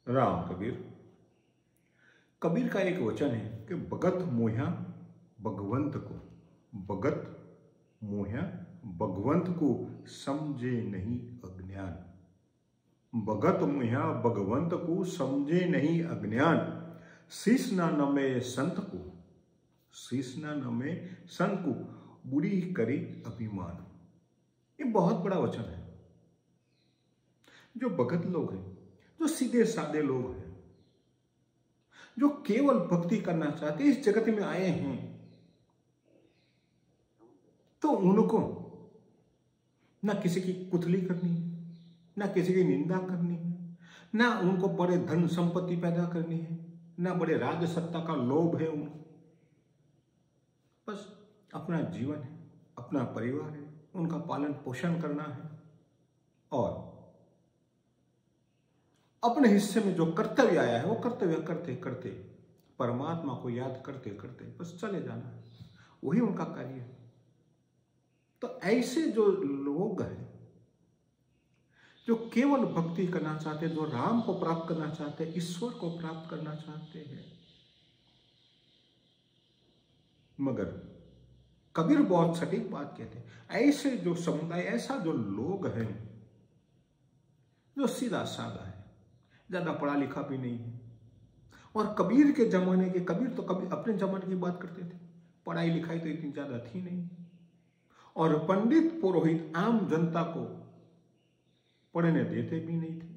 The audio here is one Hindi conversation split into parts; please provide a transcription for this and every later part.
राम कबीर। कबीर का एक वचन है कि भगत मोह्या भगवंत को, भगत मोह्या भगवंत को समझे नहीं अज्ञान। भगत मोह्या भगवंत को समझे नहीं अज्ञान। शीश न नमे संत को, शीश न नमे संत को बुरी करी अभिमान। ये बहुत बड़ा वचन है। जो भगत लोग हैं, जो सीधे साधे लोग हैं, जो केवल भक्ति करना चाहते इस जगत में आए हैं, तो उनको ना किसी की कुथली करनी है, ना किसी की निंदा करनी है, ना उनको बड़े धन संपत्ति पैदा करनी है, ना बड़े राज सत्ता का लोभ है उनको। बस अपना जीवन है, अपना परिवार है, उनका पालन पोषण करना है और अपने हिस्से में जो कर्तव्य आया है वो कर्तव्य करते करते, परमात्मा को याद करते करते बस चले जाना है, वही उनका कार्य है। तो ऐसे जो लोग हैं, जो केवल भक्ति करना चाहते, जो राम को प्राप्त करना चाहते, ईश्वर को प्राप्त करना चाहते हैं, मगर कबीर बहुत सटीक बात कहते हैं, ऐसे जो समुदाय, ऐसा जो लोग हैं जो सीधा साधा है, ज्यादा पढ़ा लिखा भी नहीं है। और कबीर के जमाने के, कबीर तो कभी अपने जमाने की बात करते थे, पढ़ाई लिखाई तो इतनी ज्यादा थी नहीं, और पंडित पुरोहित आम जनता को पढ़ने देते भी नहीं थे।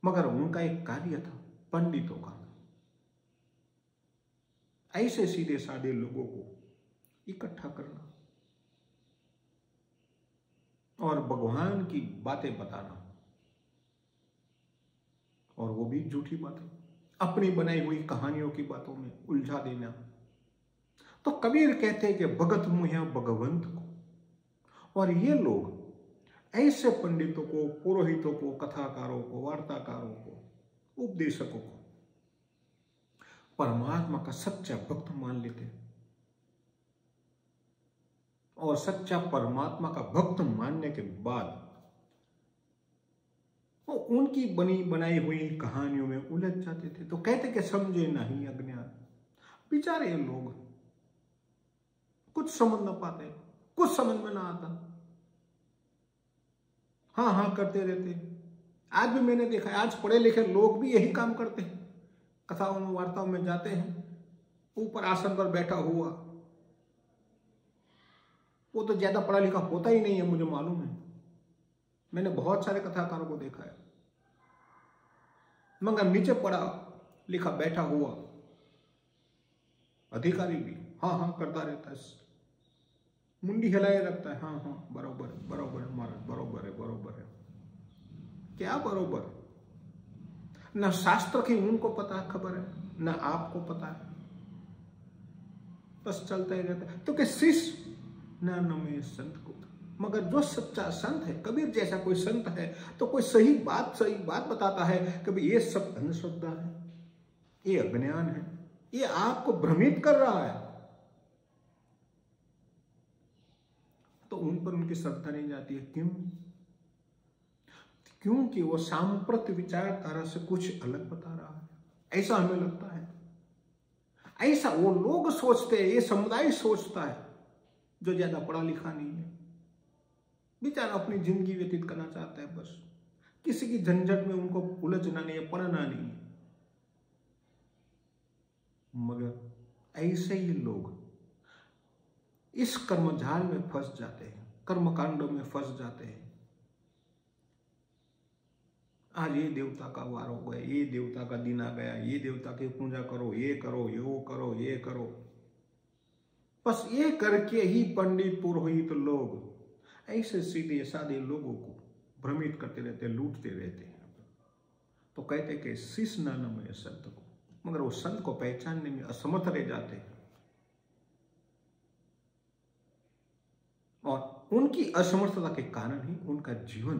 मगर उनका एक कार्य था पंडितों का, ऐसे सीधे साधे लोगों को इकट्ठा करना और भगवान की बातें बताना, और वो भी झूठी बातें, अपनी बनाई हुई कहानियों की बातों में उलझा देना। तो कबीर कहते हैं कि भगत मोह्या भगवंत को। और ये लोग ऐसे पंडितों को, पुरोहितों को, कथाकारों को, वार्ताकारों को, उपदेशकों को परमात्मा का सच्चा भक्त मान लेते हैं, और सच्चा परमात्मा का भक्त मानने के बाद वो उनकी बनी बनाई हुई कहानियों में उलझ जाते थे। तो कहते कि समझे नहीं अज्ञान। बेचारे लोग कुछ समझ ना पाते, कुछ समझ में ना आता, हाँ हाँ करते रहते। आज भी मैंने देखा है, आज पढ़े लिखे लोग भी यही काम करते हैं, कथाओं में वार्ताओं में जाते हैं, ऊपर आसन पर बैठा हुआ, वो तो ज्यादा पढ़ा लिखा होता ही नहीं है, मुझे मालूम है, मैंने बहुत सारे कथाकारों को देखा है, मगर नीचे पढ़ा लिखा बैठा हुआ अधिकारी भी हाँ हाँ करता रहता है, मुंडी हिलाए रखता है, हाँ हाँ बरोबर है, बरोबर है महाराज, बरोबर है, बरोबर है। क्या बरोबर? ना शास्त्र की उनको पता खबर है, ना आपको पता है, बस चलता ही रहता है। तो कि शिष्य ना नमे संत को, मगर जो सच्चा संत है, कबीर जैसा कोई संत है, तो कोई सही बात बताता है कि भाई ये सब अंधश्रद्धा है, ये अज्ञान है, ये आपको भ्रमित कर रहा है, तो उन पर उनकी श्रद्धा नहीं जाती है। क्यों? क्योंकि वो सांप्रत विचारधारा से कुछ अलग बता रहा है, ऐसा हमें लगता है, ऐसा वो लोग सोचते हैं, ये समुदाय सोचता है जो ज्यादा पढ़ा लिखा नहीं है, बेचारा अपनी जिंदगी व्यतीत करना चाहता है, बस किसी की झंझट में उनको उलझना नहीं है, पढ़ना नहीं है। मगर ऐसे ही लोग इस कर्मजाल में फंस जाते हैं, कर्मकांडों में फंस जाते हैं। आज ये देवता का वार हो गया, ये देवता का दिन आ गया, ये देवता की पूजा करो, ये करो, यो करो, ये करो, बस ये करके ही पंडित पुरोहित लोग ऐसे सीधे साधे लोगों को भ्रमित करते रहते, लूटते रहते हैं। तो कहते कि शिष न नमे संत को, मगर वो संत को पहचानने में असमर्थ रह जाते हैं, और उनकी असमर्थता के कारण ही उनका जीवन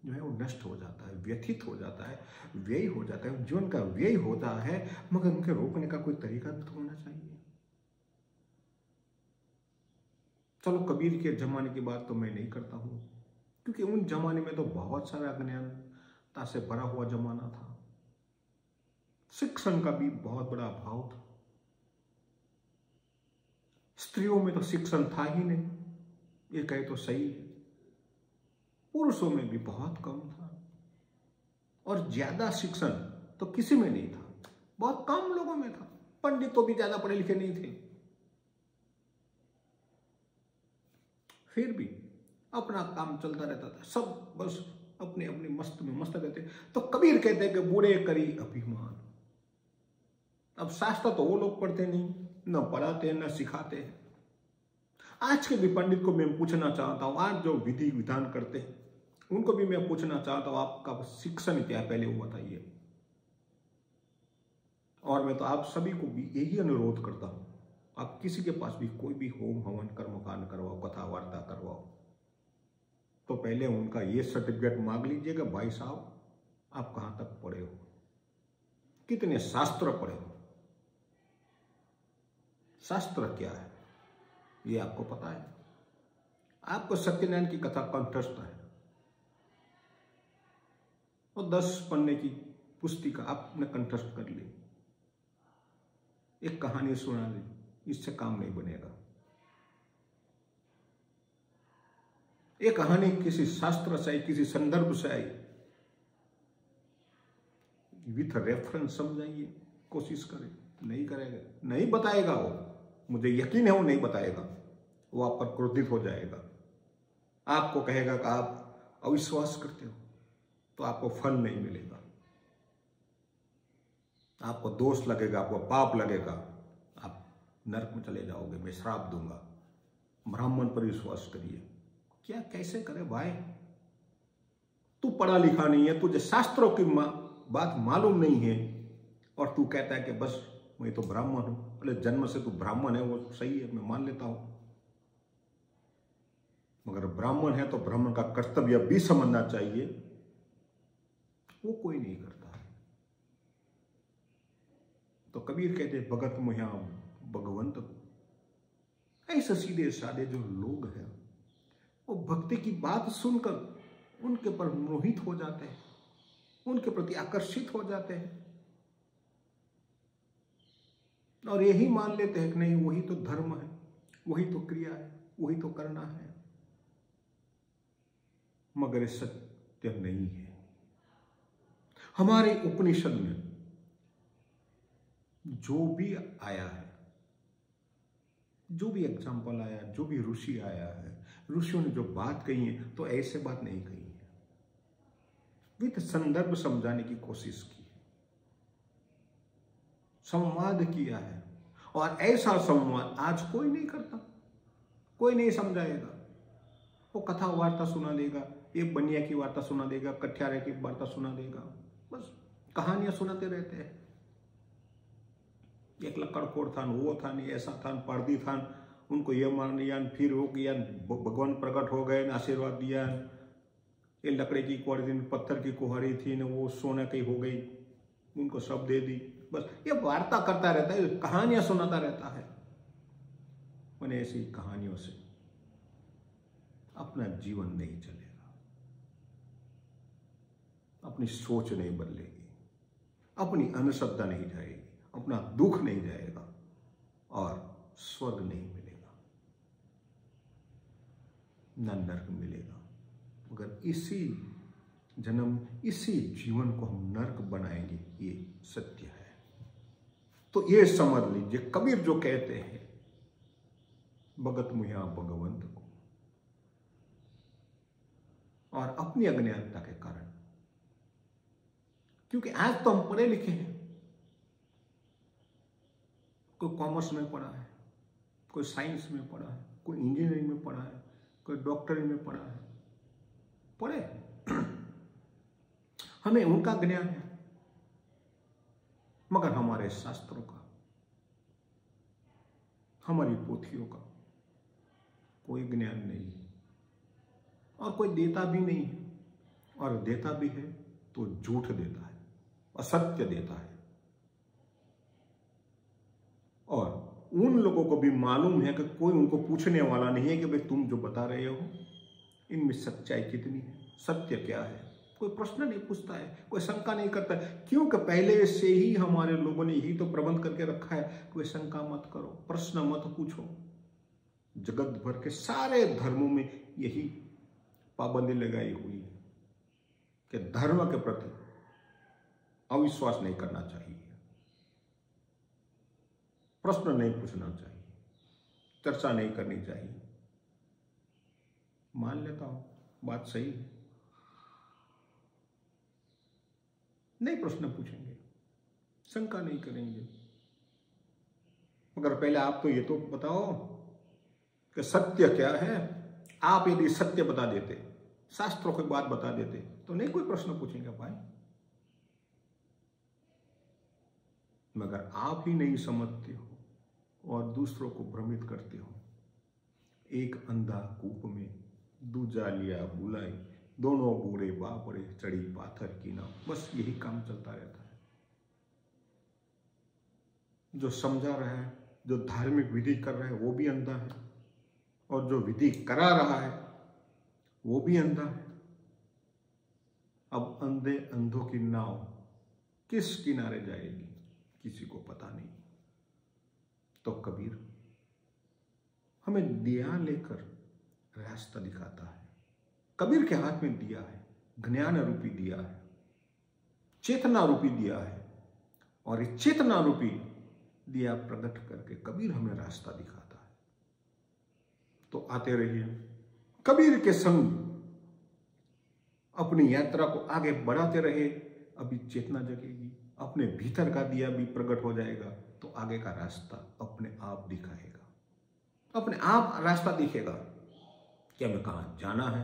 जो है वो नष्ट हो जाता है, व्यथित हो जाता है, व्यय हो जाता है, जीवन का व्यय होता है। मगर उनके रोकने का कोई तरीका भी तो होना चाहिए। चलो कबीर के जमाने की बात तो मैं नहीं करता हूं, क्योंकि उन जमाने में तो बहुत सारा अज्ञानता से भरा हुआ जमाना था, शिक्षण का भी बहुत बड़ा अभाव था। स्त्रियों में तो शिक्षण था ही नहीं, ये कहे तो सही है। पुरुषों में भी बहुत कम था, और ज्यादा शिक्षण तो किसी में नहीं था, बहुत कम लोगों में था। पंडित तो भी ज्यादा पढ़े लिखे नहीं थे, फिर भी अपना काम चलता रहता था, सब बस अपने अपने मस्त में मस्त रहते। तो कबीर कहते हैं कि बुरे करी अभिमान। अब शास्त्र तो वो लोग पढ़ते नहीं, न पढ़ाते न सिखाते हैं। आज के भी पंडित को मैं पूछना चाहता हूं, आज जो विधि विधान करते हैं उनको भी मैं पूछना चाहता हूं, आपका शिक्षण क्या पहले वो बताइए। और मैं तो आप सभी को भी यही अनुरोध करता हूं, आप किसी के पास भी कोई भी होम हवन कर्मकांड करवाओ, कथा वार्ता करवाओ, तो पहले उनका ये सर्टिफिकेट मांग लीजिएगा, भाई साहब आप कहां तक पढ़े हो, कितने शास्त्र पढ़े हो, शास्त्र क्या है ये आपको पता है। आपको सत्यनारायण की कथा कंठस्थ है, और 10 पन्ने की पुस्तिका आपने कंठस्थ कर ली, एक कहानी सुना ली, इससे काम नहीं बनेगा। एक कहानी किसी शास्त्र से आई, किसी संदर्भ से आई, विथ रेफरेंस समझाइए, कोशिश करें। नहीं करेगा, नहीं बताएगा वो, मुझे यकीन है वो नहीं बताएगा, वो आप पर क्रोधित हो जाएगा, आपको कहेगा कि आप अविश्वास करते हो, तो आपको फल नहीं मिलेगा, आपको दोष लगेगा, आपको पाप लगेगा, आप नरक में चले जाओगे, मैं श्राप दूंगा। ब्राह्मण पर विश्वास करिए। क्या कैसे करे भाई, तू पढ़ा लिखा नहीं है, तुझे शास्त्रों की बात मालूम नहीं है, और तू कहता है कि बस मैं तो ब्राह्मण हूं। अरे जन्म से तू ब्राह्मण है, वो सही है, मैं मान लेता हूं, मगर ब्राह्मण है तो ब्राह्मण का कर्तव्य भी समझना चाहिए, वो कोई नहीं करता है। तो कबीर कहते भगत मुह्या भगवंत को। ऐसे सीधे साधे जो लोग हैं वो भक्ति की बात सुनकर उनके पर मोहित हो जाते हैं, उनके प्रति आकर्षित हो जाते हैं, और यही मान लेते हैं कि नहीं वही तो धर्म है, वही तो क्रिया है, वही तो करना है। मगर ये सत्य नहीं है। हमारे उपनिषद में जो भी आया है, जो भी एग्जाम्पल आया, जो भी ऋषि आया है, ऋषियों ने जो बात कही है तो ऐसे बात नहीं कही है, विथ संदर्भ समझाने की कोशिश की है, संवाद किया है। और ऐसा संवाद आज कोई नहीं करता, कोई नहीं समझाएगा। वो कथा वार्ता सुना देगा, एक बनिया की वार्ता सुना देगा, कठियारे की वार्ता सुना देगा, बस कहानियां सुनाते रहते हैं। एक लकड़खोर था, वो था नहीं, ऐसा था, पारदी था, उनको ये मान लिया, फिर हो गया, भगवान प्रकट हो गए, आशीर्वाद दिया। ये लकड़ी की कुहाड़ी, पत्थर की कुहाड़ी थी न, वो सोने की हो गई, उनको सब दे दी। बस ये वार्ता करता रहता है, कहानियां सुनाता रहता है। मैंने ऐसी कहानियों से अपना जीवन नहीं चलेगा, अपनी सोच नहीं बदलेगी, अपनी अंधश्रद्धा नहीं जाएगी, अपना दुख नहीं जाएगा, और स्वर्ग नहीं मिलेगा, न नरक मिलेगा। मगर इसी जन्म, इसी जीवन को हम नरक बनाएंगे, ये सत्य है। तो ये समझ लीजिए, कबीर जो कहते हैं भगत मुह्या भगवंत को, और अपनी अज्ञानता के कारण, क्योंकि आज तो हम पढ़े लिखे हैं, कोई कॉमर्स में पढ़ा है, कोई साइंस में पढ़ा है, कोई इंजीनियरिंग में पढ़ा है, कोई डॉक्टरी में पढ़ा है, पढ़े हमें उनका ज्ञान है, मगर हमारे शास्त्रों का, हमारी पोथियों का कोई ज्ञान नहीं है, और कोई देता भी नहीं है, और देता भी है तो झूठ देता है, असत्य देता है। और उन लोगों को भी मालूम है कि कोई उनको पूछने वाला नहीं है कि भाई तुम जो बता रहे हो इनमें सच्चाई कितनी है, सत्य क्या है। कोई प्रश्न नहीं पूछता है, कोई शंका नहीं करता है, क्योंकि पहले से ही हमारे लोगों ने यही तो प्रबंध करके रखा है। कोई शंका मत करो, प्रश्न मत पूछो। जगत भर के सारे धर्मों में यही पाबंदी लगाई हुई है कि धर्म के प्रति अविश्वास नहीं करना चाहिए, प्रश्न नहीं पूछना चाहिए, चर्चा नहीं करनी चाहिए। मान लेता हूं बात सही है, नहीं प्रश्न पूछेंगे, शंका नहीं करेंगे। मगर पहले आप तो ये तो बताओ कि सत्य क्या है। आप यदि सत्य बता देते, शास्त्रों की बात बता देते, तो नहीं कोई प्रश्न पूछेंगे भाई। मगर आप ही नहीं समझते हो और दूसरों को भ्रमित करते हो। एक अंधा कूप में दूजा लिया बुलाई, दोनों बूढ़े बापड़े चढ़ी पाथर की नाव। बस यही काम चलता रहता है। जो समझा रहा है, जो धार्मिक विधि कर रहा है, वो भी अंधा है, और जो विधि करा रहा है वो भी अंधा है। अब अंधे अंधों की नाव किस किनारे जाएगी, किसी को पता नहीं। तो कबीर हमें दिया लेकर रास्ता दिखाता है। कबीर के हाथ में दिया है, ज्ञान रूपी दिया है, चेतना रूपी दिया है, और इस चेतना रूपी दिया प्रकट करके कबीर हमें रास्ता दिखाता है। तो आते रहिए, कबीर के संग अपनी यात्रा को आगे बढ़ाते रहे। अभी चेतना जगेगी, अपने भीतर का दिया भी प्रकट हो जाएगा, तो आगे का रास्ता अपने आप दिखाएगा, अपने आप रास्ता दिखेगा कि हमें कहाँ जाना है।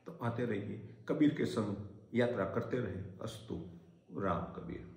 तो आते रहिए, कबीर के संग यात्रा करते रहे। अस्तु राम कबीर।